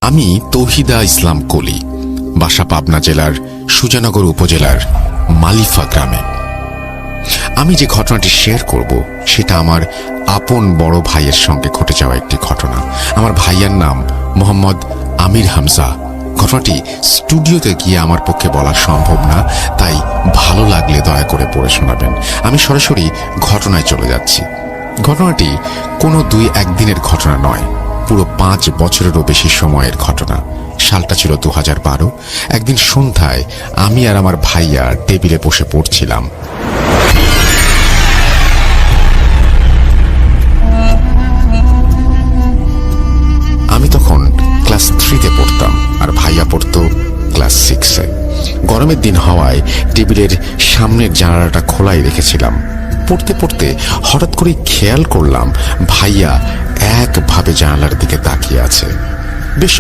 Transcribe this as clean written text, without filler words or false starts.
আমি তৌহিদা ইসলাম কলি, বাসা পাবনা জেলার সুজানগর উপজেলার মালিফা গ্রামে। আমি যে ঘটনাটি শেয়ার করব সেটা আমার আপন বড় ভাইয়ের সঙ্গে ঘটে যাওয়া একটি ঘটনা। আমার ভাইয়ের নাম মোহাম্মদ আমির হামজা। ঘটনাটি স্টুডিওতে গিয়ে আমার পক্ষে বলা সম্ভব না, তাই ভালো লাগলে দয়া করে পড়ে শোনাবেন। আমি সরাসরি ঘটনায় চলে যাচ্ছি। ঘটনাটি কোনো 2-1 দিনের ঘটনা নয়, পুরো 5 বছরেরও বেশি সময়ের ঘটনা। সালটা ছিল 2012। একদিন সন্ধ্যায় আমি আর আমার ভাইয়া টেবিলে বসে পড়ছিলাম। আমি তখন ক্লাস 3-তে পড়তাম আর ভাইয়া পড়তো ক্লাস 6-এ। গরমের দিন হওয়ায় টেবিলের সামনের জানালাটা খোলাই রেখেছিলাম। পড়তে পড়তে হঠাৎ করে খেয়াল করলাম ভাইয়া একভাবে জানালার দিকে তাকিয়ে আছে। বেশ